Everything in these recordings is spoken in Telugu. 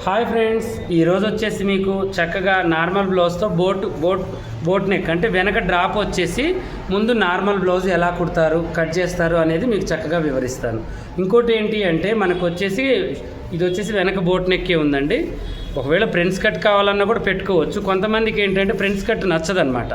హాయ్ ఫ్రెండ్స్, ఈరోజు వచ్చేసి మీకు చక్కగా నార్మల్ బ్లౌజ్తో బోట్ నెక్ అంటే వెనక డ్రాప్ వచ్చేసి ముందు నార్మల్ బ్లౌజ్ ఎలా కుడతారు కట్ చేస్తారు అనేది మీకు చక్కగా వివరిస్తాను. ఇంకోటి ఏంటి అంటే మనకు వచ్చేసి ఇది వచ్చేసి వెనక బోట్ నెక్కే ఉందండి. ఒకవేళ ఫ్రెండ్స్ కట్ కావాలన్నా కూడా పెట్టుకోవచ్చు. కొంతమందికి ఏంటంటే ఫ్రెండ్స్ కట్ నచ్చదనమాట,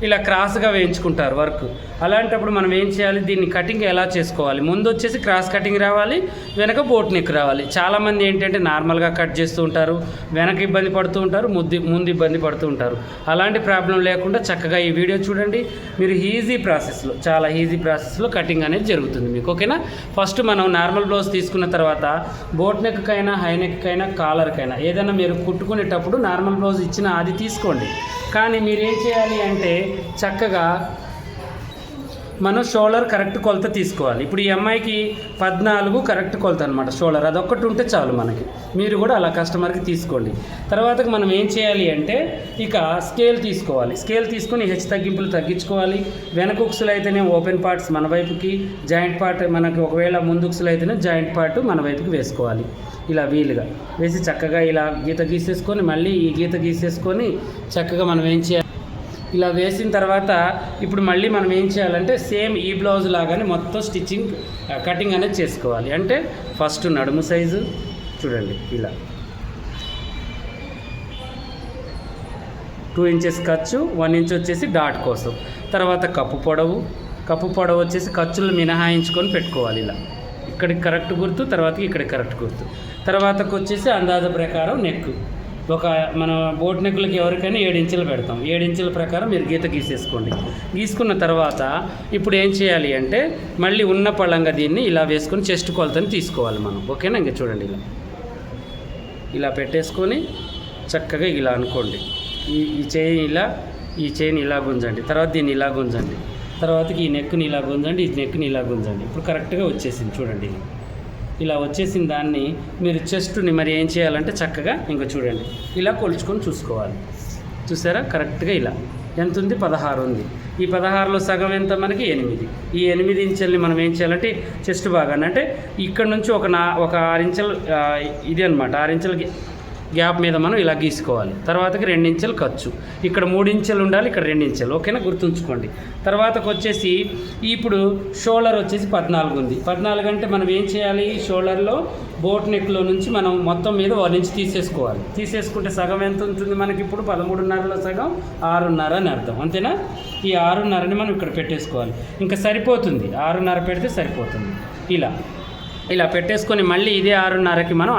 ఇలా క్రాస్గా వేయించుకుంటారు వర్క్. అలాంటప్పుడు మనం ఏం చేయాలి, దీన్ని కటింగ్ ఎలా చేసుకోవాలి, ముందు వచ్చేసి క్రాస్ కటింగ్ రావాలి, వెనక బోట్ నెక్ రావాలి. చాలామంది ఏంటంటే నార్మల్గా కట్ చేస్తూ ఉంటారు, వెనక ఇబ్బంది పడుతూ ఉంటారు, ముందు ఇబ్బంది పడుతూ ఉంటారు. అలాంటి ప్రాబ్లం లేకుండా చక్కగా ఈ వీడియో చూడండి. మీరు ఈజీ ప్రాసెస్లో, చాలా ఈజీ ప్రాసెస్లో కటింగ్ అనేది జరుగుతుంది మీకు. ఓకేనా? ఫస్ట్ మనం నార్మల్ బ్లౌజ్ తీసుకున్న తర్వాత బోట్ నెక్కైనా హై నెక్కైనా కాలర్కైనా ఏదైనా మీరు కుట్టుకునేటప్పుడు నార్మల్ బ్లౌజ్ ఇచ్చిన అది తీసుకోండి. కానీ మీరు ఏం చేయాలి అంటే చక్కగా మనం షోల్డర్ కరెక్ట్ కొలత తీసుకోవాలి. ఇప్పుడు ఈ అమ్మాయికి 14 కరెక్ట్ కొలత అనమాట షోల్డర్, అదొక్కటి ఉంటే చాలు మనకి. మీరు కూడా అలా కస్టమర్కి తీసుకోండి. తర్వాత మనం ఏం చేయాలి అంటే ఇక స్కేల్ తీసుకోవాలి. స్కేల్ తీసుకొని హెచ్చు తగ్గింపులు తగ్గించుకోవాలి. వెనక ఉక్సులు అయితేనే ఓపెన్ పార్ట్స్ మన వైపుకి, జాయింట్ పార్ట్ మనకి ఒకవేళ ముందు ఉక్సులు అయితేనే జాయింట్ పార్ట్ మన వైపుకి వేసుకోవాలి. ఇలా వీలుగా వేసి చక్కగా ఇలా గీత గీసేసుకొని మళ్ళీ ఈ గీత గీసేసుకొని చక్కగా మనం ఏం చేయాలి, ఇలా వేసిన తర్వాత ఇప్పుడు మళ్ళీ మనం ఏం చేయాలంటే సేమ్ ఈ బ్లౌజ్ లాగానే మొత్తం స్టిచ్చింగ్ కటింగ్ అనేది చేసుకోవాలి. అంటే ఫస్ట్ నడుము సైజు చూడండి, ఇలా 2 ఇంచెస్ ఖర్చు, 1 ఇంచ్ వచ్చేసి డాట్ కోసం. తర్వాత కప్పు పొడవు వచ్చేసి ఖర్చులు మినహాయించుకొని పెట్టుకోవాలి. ఇలా ఇక్కడికి కరెక్ట్ గుర్తు, తర్వాతకి ఇక్కడికి కరెక్ట్ గుర్తు. తర్వాతకు వచ్చేసి అందాజ ప్రకారం నెక్, ఒక మన బోట్ నెక్కులకి ఎవరికైనా 7 ఇంచులు పెడతాం. 7 ఇంచుల ప్రకారం మీరు గీత గీసేసుకోండి. గీసుకున్న తర్వాత ఇప్పుడు ఏం చేయాలి అంటే మళ్ళీ ఉన్న పళ్ళంగా దీన్ని ఇలా వేసుకొని చెస్ట్ కొలతని తీసుకోవాలి మనం. ఓకేనా? ఇంకా చూడండి, ఇలా పెట్టేసుకొని చక్కగా ఇలా అనుకోండి. ఈ చైన్ ఇలా గుంజండి, తర్వాత దీన్ని ఇలా గుంజండి, తర్వాతకి ఈ నెక్ని ఇలా గుంజండి, ఈ నెక్ని ఇలా గుంజండి. ఇప్పుడు కరెక్ట్గా వచ్చేసింది చూడండి. ఇలా వచ్చేసిన దాన్ని మీరు చెస్ట్ని మరి ఏం చేయాలంటే చక్కగా ఇంకా చూడండి ఇలా కొలుచుకొని చూసుకోవాలి. చూసారా? కరెక్ట్గా ఇలా ఎంత ఉంది? 16 ఉంది. ఈ 16లో సగం ఎంత మనకి? 8. ఈ 8 ఇంచుల్ని మనం ఏం చేయాలంటే చెస్ట్ భాగాన్ని అంటే ఇక్కడ నుంచి ఒక 6 ఇంచులు ఇది అనమాట, 6 ఇంచుల గ్యాప్ మీద మనం ఇలా గీసుకోవాలి. తర్వాతకి 2 ఇంచులు ఖర్చు, ఇక్కడ 3 ఇంచులు ఉండాలి, ఇక్కడ 2 ఇంచులు. ఓకేనా? గుర్తుంచుకోండి. తర్వాతకు వచ్చేసి ఇప్పుడు షోల్డర్ వచ్చేసి 14 ఉంది. 14 అంటే మనం ఏం చేయాలి, షోల్డర్లో బోట్ నెక్లో నుంచి మనం మొత్తం మీద 1 ఇంచ్ తీసేసుకోవాలి. తీసేసుకుంటే సగం ఎంత ఉంటుంది మనకి? ఇప్పుడు 13.5లో సగం 6.5 అని అర్థం. అంతేనా? ఈ 6.5ని మనం ఇక్కడ పెట్టేసుకోవాలి. ఇంకా సరిపోతుంది, 6.5 పెడితే సరిపోతుంది. ఇలా పెట్టేసుకొని మళ్ళీ ఇదే 6.5కి మనం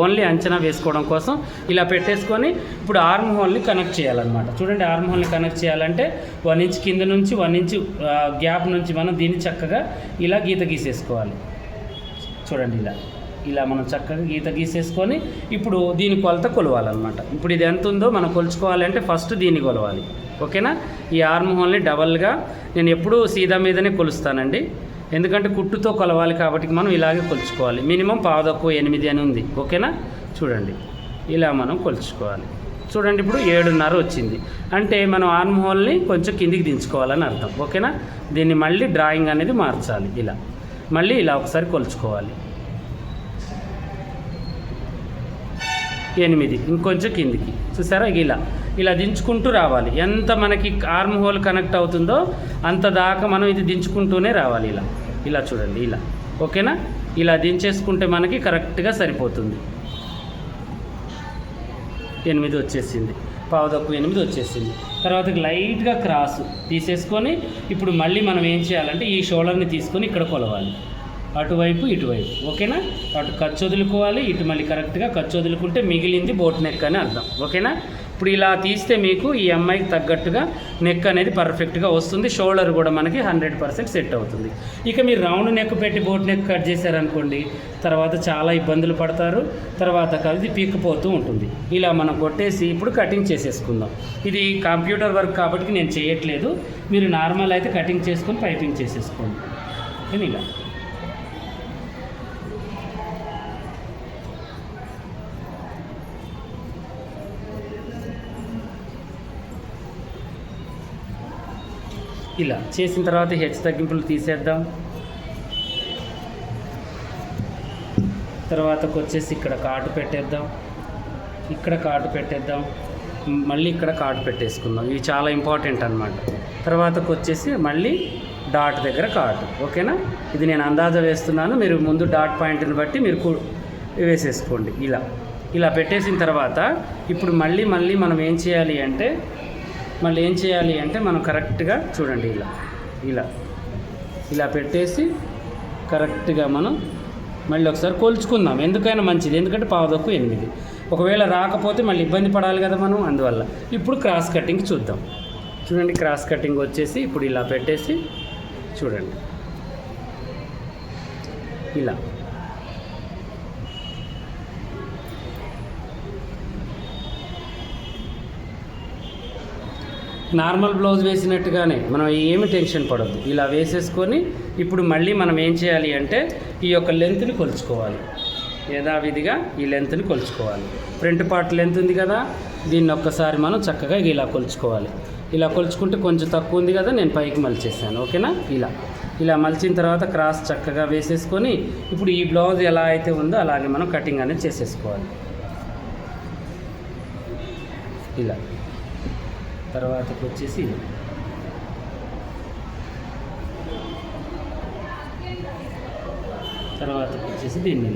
ఓన్లీ అంచనా వేసుకోవడం కోసం ఇలా పెట్టేసుకొని ఇప్పుడు ఆర్మ్ హోల్ని కనెక్ట్ చేయాలన్నమాట. చూడండి, ఆర్మ్ హోల్ని కనెక్ట్ చేయాలంటే 1 ఇంచ్ కింద నుంచి 1 ఇంచ్ గ్యాప్ నుంచి మనం దీన్ని చక్కగా ఇలా గీత గీసేసుకోవాలి. చూడండి, ఇలా మనం చక్కగా గీత గీసేసుకొని ఇప్పుడు దీని కొలత కొలవాలన్నమాట. ఇప్పుడు ఇది ఎంత ఉందో మనం కొలుచుకోవాలంటే ఫస్ట్ దీన్ని కొలవాలి. ఓకేనా? ఈ ఆర్మ్ హోల్ని డబల్గా నేను ఎప్పుడూ సీదా మీదనే కొలుస్తానండి, ఎందుకంటే కుట్టుతో కొలవాలి కాబట్టి మనం ఇలాగే కొలుచుకోవాలి. మినిమం 8 అని ఉంది. ఓకేనా? చూడండి, ఇలా మనం కొలుచుకోవాలి. చూడండి, ఇప్పుడు 7.5 వచ్చింది. అంటే మనం ఆర్మ్ హోల్ని కొంచెం కిందికి దించుకోవాలని అర్థం. ఓకేనా? దీన్ని మళ్ళీ డ్రాయింగ్ అనేది మార్చాలి. మళ్ళీ ఇలా ఒకసారి కొలుచుకోవాలి. 8 ఇంకొంచెం కిందికి. చూసారా? ఇలా దించుకుంటూ రావాలి. ఎంత మనకి ఆర్మ్ హోల్ కనెక్ట్ అవుతుందో అంత దాకా మనం ఇది దించుకుంటూనే రావాలి. ఇలా చూడండి, ఓకేనా? ఇలా దించేసుకుంటే మనకి కరెక్ట్గా సరిపోతుంది. 8 వచ్చేసింది, 7:15 వచ్చేసింది. తర్వాత లైట్గా క్రాస్ తీసేసుకొని ఇప్పుడు మళ్ళీ మనం ఏం చేయాలంటే ఈ షోల్డర్ని తీసుకొని ఇక్కడ కొలవాలి, అటువైపు ఇటువైపు. ఓకేనా? అటు ఖర్చు వదులుకోవాలి, ఇటు మళ్ళీ కరెక్ట్గా ఖర్చు వదులుకుంటే మిగిలింది బోట్ నెక్ అని అర్థం. ఓకేనా? ఇప్పుడు ఇలా తీస్తే మీకు ఈ అమ్మాయికి తగ్గట్టుగా నెక్ అనేది పర్ఫెక్ట్గా వస్తుంది. షోల్డర్ కూడా మనకి 100% సెట్ అవుతుంది. ఇక మీరు రౌండ్ నెక్ పెట్టి బోట్ నెక్ కట్ చేశారనుకోండి, తర్వాత చాలా ఇబ్బందులు పడతారు, తర్వాత కలిసి పీక్కిపోతూ ఉంటుంది. ఇలా మనం కొట్టేసి ఇప్పుడు కటింగ్ చేసేసుకుందాం. ఇది కంప్యూటర్ వర్క్ కాబట్టి నేను చేయట్లేదు, మీరు నార్మల్ అయితే కటింగ్ చేసుకొని పైపింగ్ చేసేసుకోండి. కానీ ఇలా చేసిన తర్వాత హెచ్చు తగ్గింపులు తీసేద్దాం. తర్వాతకు వచ్చేసి ఇక్కడ కాటు పెట్టేద్దాం. ఇక్కడ కాటు పెట్టేద్దాం, మళ్ళీ ఇక్కడ కాటు పెట్టేసుకుందాం. ఇవి చాలా ఇంపార్టెంట్ అనమాట. తర్వాతకు వచ్చేసి మళ్ళీ డాట్ దగ్గర కాటు. ఓకేనా? ఇది నేను అందాజ వేస్తున్నాను, మీరు ముందు డాట్ పాయింట్ని బట్టి మీరు వేసేసుకోండి. ఇలా పెట్టేసిన తర్వాత ఇప్పుడు మళ్ళీ మనం ఏం చేయాలి అంటే మనం కరెక్ట్గా చూడండి ఇలా పెట్టేసి కరెక్ట్గా మనం మళ్ళీ ఒకసారి కొలుచుకుందాం. ఎందుకైనా మంచిది, ఎందుకంటే 7:15. ఒకవేళ రాకపోతే మళ్ళీ ఇబ్బంది పడాలి కదా మనం, అందువల్ల. ఇప్పుడు క్రాస్ కటింగ్ చూద్దాం. చూడండి, క్రాస్ కటింగ్ వచ్చేసి ఇప్పుడు ఇలా పెట్టేసి చూడండి, ఇలా నార్మల్ బ్లౌజ్ వేసినట్టుగానే మనం ఏమి టెన్షన్ పడద్దు. ఇలా వేసేసుకొని ఇప్పుడు మళ్ళీ మనం ఏం చేయాలి అంటే ఈ యొక్క లెంత్ని కొలుచుకోవాలి. యథావిధిగా ఈ లెంత్ని కొలుచుకోవాలి. ఫ్రంట్ పార్ట్ లెంత్ ఉంది కదా, దీన్ని ఒక్కసారి మనం చక్కగా ఇలా కొలుచుకోవాలి. ఇలా కొలుచుకుంటే కొంచెం తక్కువ ఉంది కదా, నేను పైకి మలిచేసాను. ఓకేనా? ఇలా మలిచిన తర్వాత క్రాస్ చక్కగా వేసేసుకొని ఇప్పుడు ఈ బ్లౌజ్ ఎలా అయితే ఉందో అలాగే మనం కటింగ్ అనేది చేసేసుకోవాలి. ఇలా తర్వాతకు వచ్చేసి దీన్ని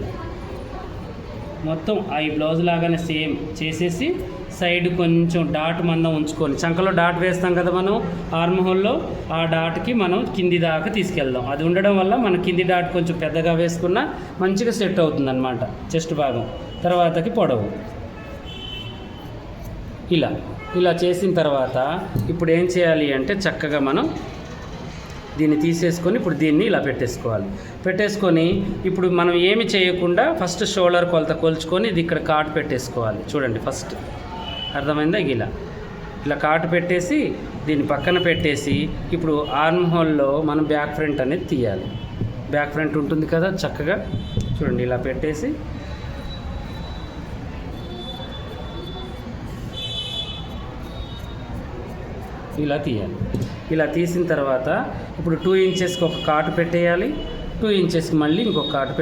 మొత్తం ఈ బ్లౌజ్ లాగానే సేమ్ చేసేసి సైడ్ కొంచెం డాట్ మందం ఉంచుకొని, చంకలో డాట్ వేస్తాం కదా మనం ఆర్మ్ హోల్లో, ఆ డాట్కి మనం కింది దాకా తీసుకెళ్దాం. అది ఉండడం వల్ల మన కింది డాట్ కొంచెం పెద్దగా వేసుకున్నా మంచిగా సెట్ అవుతుంది అన్నమాట చెస్ట్ భాగం. తర్వాతకి పొడవు ఇలా చేసిన తర్వాత ఇప్పుడు ఏం చేయాలి అంటే చక్కగా మనం దీన్ని తీసేసుకొని ఇప్పుడు దీన్ని ఇలా పెట్టేసుకొని ఇప్పుడు మనం ఏమి చేయకుండా ఫస్ట్ షోల్డర్ కొలత కొలుచుకొని ఇది ఇక్కడ కాటు పెట్టేసుకోవాలి. చూడండి, ఫస్ట్ అర్థమైందా? ఇలా కాటు పెట్టేసి దీన్ని పక్కన పెట్టేసి ఇప్పుడు ఆర్మ్ హోల్లో మనం బ్యాక్ ఫ్రంట్ అనేది తీయాలి. బ్యాక్ ఫ్రంట్ ఉంటుంది కదా, చక్కగా చూడండి ఇలా పెట్టేసి ఇలా తీయాలి. ఇలా తీసిన తర్వాత ఇప్పుడు 2 ఇంచెస్కి ఒక కాటు పెట్టేయాలి, 2 ఇంచెస్కి మళ్ళీ ఇంకొక కాటు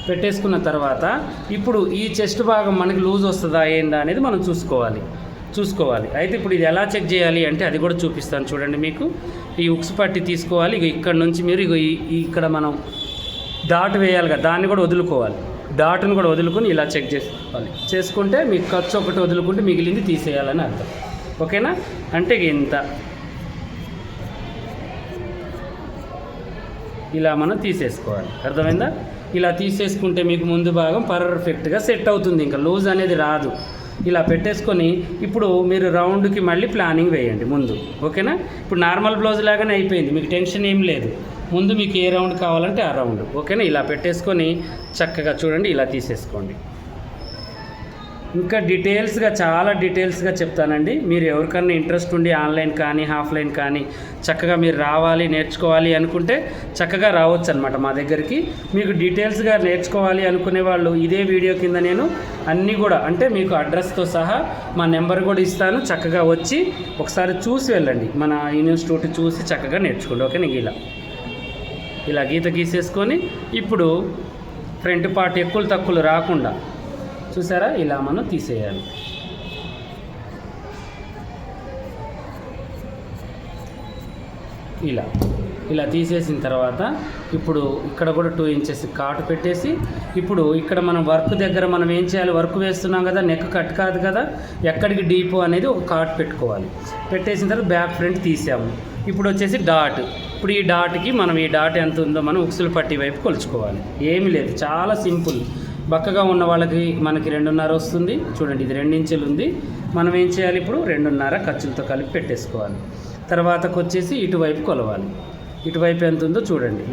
పెట్టేసుకున్న తర్వాత ఇప్పుడు ఈ చెస్ట్ భాగం మనకి లూజ్ వస్తుందా ఏందా అనేది మనం చూసుకోవాలి. అయితే ఇప్పుడు ఇది ఎలా చెక్ చేయాలి అంటే అది కూడా చూపిస్తాను. చూడండి, మీకు ఈ ఉక్స్ పట్టి తీసుకోవాలి. ఇక్కడ నుంచి మీరు ఇక్కడ మనం డాట్ వేయాలి కదా, దాన్ని కూడా వదులుకోవాలి. డాట్ను కూడా వదులుకొని ఇలా చెక్ చేసుకుంటే మీకు ఖర్చు ఒకటి వదులుకుంటే మిగిలింది తీసేయాలని అర్థం. ఓకేనా? అంటే ఇంత ఇలా మనం తీసేసుకోవాలి. అర్థమైందా? ఇలా తీసేసుకుంటే మీకు ముందు భాగం పర్ఫెక్ట్గా సెట్ అవుతుంది, ఇంకా లూజ్ అనేది రాదు. ఇలా పెట్టేసుకొని ఇప్పుడు మీరు రౌండ్కి మళ్ళీ ప్లానింగ్ వేయండి ముందు. ఓకేనా? ఇప్పుడు నార్మల్ బ్లౌజ్ లాగానే అయిపోయింది, మీకు టెన్షన్ ఏం లేదు. ముందు మీకు ఏ రౌండ్ కావాలంటే ఆ రౌండ్. ఓకేనా? ఇలా పెట్టేసుకొని చక్కగా చూడండి ఇలా తీసేసుకోండి. ఇంకా చాలా డీటెయిల్స్గా చెప్తానండి. మీరు ఎవరికన్నా ఇంట్రెస్ట్ ఉండి ఆన్లైన్ కానీ ఆఫ్లైన్ కానీ చక్కగా మీరు రావాలి నేర్చుకోవాలి అనుకుంటే చక్కగా రావచ్చు అనమాట మా దగ్గరికి. మీకు డీటెయిల్స్గా నేర్చుకోవాలి అనుకునే వాళ్ళు ఇదే వీడియో కింద నేను అన్నీ కూడా అంటే మీకు అడ్రస్తో సహా మా నెంబర్ కూడా ఇస్తాను. చక్కగా వచ్చి ఒకసారి చూసి వెళ్ళండి, మన ఇన్స్టిట్యూట్ చూసి చక్కగా నేర్చుకోండి. ఓకే? నీకు ఇలా గీత గీసేసుకొని ఇప్పుడు ఫ్రంట్ పార్ట్ ఎక్కువ తక్కువలు రాకుండా చూసారా ఇలా మనం తీసేయాలి. ఇలా తీసేసిన తర్వాత ఇప్పుడు ఇక్కడ కూడా 2 ఇంచెస్ కాటు పెట్టేసి ఇప్పుడు ఇక్కడ మనం వర్క్ దగ్గర మనం ఏం చేయాలి, వర్క్ వేస్తున్నాం కదా, నెక్ కట్ కాదు కదా, ఎక్కడికి డీపు అనేది ఒక కాటు పెట్టుకోవాలి. పెట్టేసిన తర్వాత బ్యాక్ ఫ్రంట్ తీసాము. ఇప్పుడు వచ్చేసి డాట్. ఇప్పుడు ఈ డాట్కి మనం ఈ డాట్ ఎంత ఉందో మనం ఉక్సులు పట్టి వైపు కొలుచుకోవాలి. ఏమీ లేదు, చాలా సింపుల్. బక్కగా ఉన్న వాళ్ళకి మనకి 2.5 వస్తుంది. చూడండి, ఇది 2 ఇంచులు ఉంది. మనం ఏం చేయాలి, ఇప్పుడు 2.5 ఖర్చులతో కలిపి పెట్టేసుకోవాలి. తర్వాతకు వచ్చేసి ఇటువైపు కొలవాలి. ఇటువైపు ఎంత ఉందో చూడండి,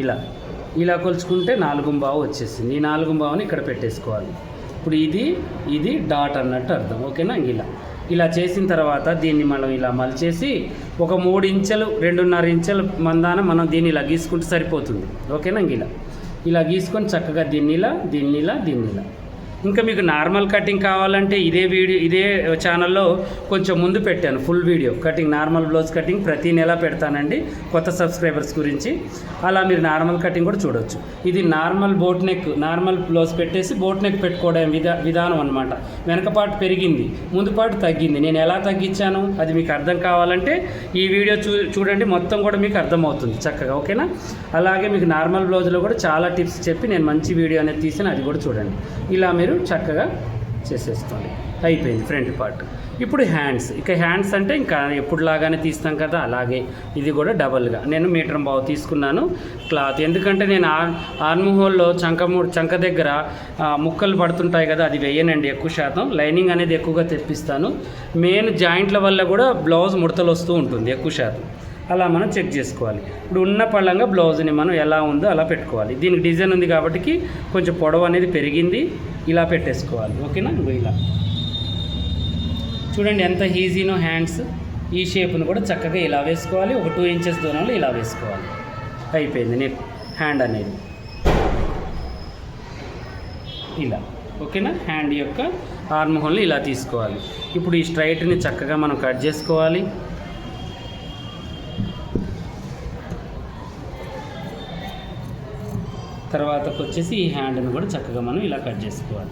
ఇలా కొలుచుకుంటే 4.5 వచ్చేసింది. ఈ 4.5ని ఇక్కడ పెట్టేసుకోవాలి. ఇప్పుడు ఇది డాట్ అన్నట్టు అర్థం. ఓకేనా? ఇలా చేసిన తర్వాత దీన్ని మనం ఇలా మలిచేసి ఒక 3 ఇంచులు 2.5 ఇంచుల మందాన మనం దీన్ని ఇలా గీసుకుంటే సరిపోతుంది. ఓకేనా? ఇలా గీసుకొని చక్కగా దీన్ని ఇలా ఇంకా మీకు నార్మల్ కటింగ్ కావాలంటే ఇదే ఛానల్లో కొంచెం ముందు పెట్టాను full video cutting, normal blouse cutting ప్రతి నెల పెడతానండి కొత్త సబ్స్క్రైబర్స్ గురించి. అలా మీరు నార్మల్ కటింగ్ కూడా చూడొచ్చు. ఇది normal boat neck, normal blouse పెట్టేసి బోట్ నెక్ పెట్టుకోవడం విధానం అనమాట. వెనక పార్ట్ పెరిగింది, ముందు పార్ట్ తగ్గింది. నేను ఎలా తగ్గించాను అది మీకు అర్థం కావాలంటే ఈ వీడియో చూడండి, మొత్తం కూడా మీకు అర్థమవుతుంది చక్కగా. ఓకేనా? అలాగే మీకు నార్మల్ బ్లౌజ్లో కూడా చాలా టిప్స్ చెప్పి నేను మంచి వీడియో అనేది తీసాను, అది కూడా చూడండి. ఇలా మీరు చక్కగా చేసేసుకోండి. అయిపోయింది ఫ్రంట్ పార్ట్. ఇప్పుడు హ్యాండ్స్. ఇక హ్యాండ్స్ అంటే ఇంకా ఎప్పుడులాగానే తీస్తాం కదా, అలాగే ఇది కూడా డబల్గా నేను 1.5 మీటర్ తీసుకున్నాను క్లాత్. ఎందుకంటే నేను ఆర్మ్ హోల్లో చంక దగ్గర ముక్కలు పడుతుంటాయి కదా, అది వేయనండి ఎక్కువ శాతం. లైనింగ్ అనేది ఎక్కువగా తెప్పిస్తాను. మెయిన్ జాయింట్ల వల్ల కూడా బ్లౌజ్ ముడతలు వస్తూ ఉంటుంది ఎక్కువ శాతం. అలా మనం చెక్ చేసుకోవాలి. ఇప్పుడు ఉన్న పళ్ళంగా బ్లౌజ్ని మనం ఎలా ఉందో అలా పెట్టుకోవాలి. దీనికి డిజైన్ ఉంది కాబట్టి కొంచెం పొడవు అనేది పెరిగింది, ఇలా పెట్టేసుకోవాలి. ఓకేనా? ఇలా చూడండి ఎంత ఈజీనో హ్యాండ్స్. ఈ షేప్ను కూడా చక్కగా ఇలా వేసుకోవాలి. ఒక 2 ఇంచెస్ దూరంలో ఇలా వేసుకోవాలి. అయిపోయింది నెక్ హ్యాండ్ అనేది ఇలా. ఓకేనా? హ్యాండ్ యొక్క ఆర్మ్ హోల్ని ఇలా తీసుకోవాలి. ఇప్పుడు ఈ స్ట్రైట్ని చక్కగా మనం కట్ చేసుకోవాలి. తర్వాతకు వచ్చేసి ఈ హ్యాండ్ని కూడా చక్కగా మనం ఇలా కట్ చేసుకోవాలి.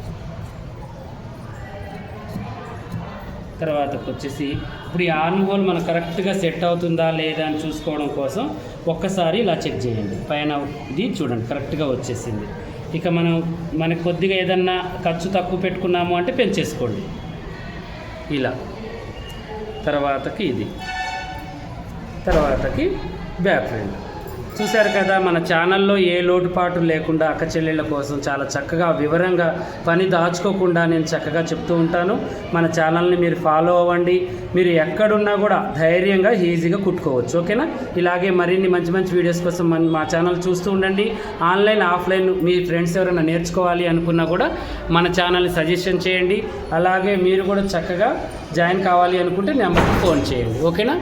తర్వాతకు వచ్చేసి ఇప్పుడు ఈ ఆర్మ్ హోల్ మనకు కరెక్ట్గా సెట్ అవుతుందా లేదా అని చూసుకోవడం కోసం ఒక్కసారి ఇలా చెక్ చేయండి. పైన ఇది చూడండి కరెక్ట్గా వచ్చేసింది. ఇక మనకు కొద్దిగా ఏదన్నా ఖర్చు తక్కువ పెట్టుకున్నాము అంటే పెంచేసుకోండి ఇలా. తర్వాతకి ఇది, తర్వాతకి బ్యాక్ ఫ్రంట్. చూశారు కదా, మన ఛానల్లో ఏ లోటుపాటు లేకుండా అక్క చెల్లెళ్ళ కోసం చాలా చక్కగా వివరంగా పని దాచుకోకుండా నేను చక్కగా చెప్తూ ఉంటాను. మన ఛానల్ని మీరు ఫాలో అవ్వండి. మీరు ఎక్కడున్నా కూడా ధైర్యంగా ఈజీగా కుట్టుకోవచ్చు. ఓకేనా? ఇలాగే మరిన్ని మంచి మంచి వీడియోస్ కోసం మా ఛానల్ చూస్తూ ఉండండి. ఆన్లైన్ ఆఫ్లైన్ మీ ఫ్రెండ్స్ ఎవరైనా నేర్చుకోవాలి అనుకున్నా కూడా మన ఛానల్ని సజెషన్ చేయండి. అలాగే మీరు కూడా చక్కగా జాయిన్ కావాలి అనుకుంటే నెంబర్కి ఫోన్ చేయండి. ఓకేనా?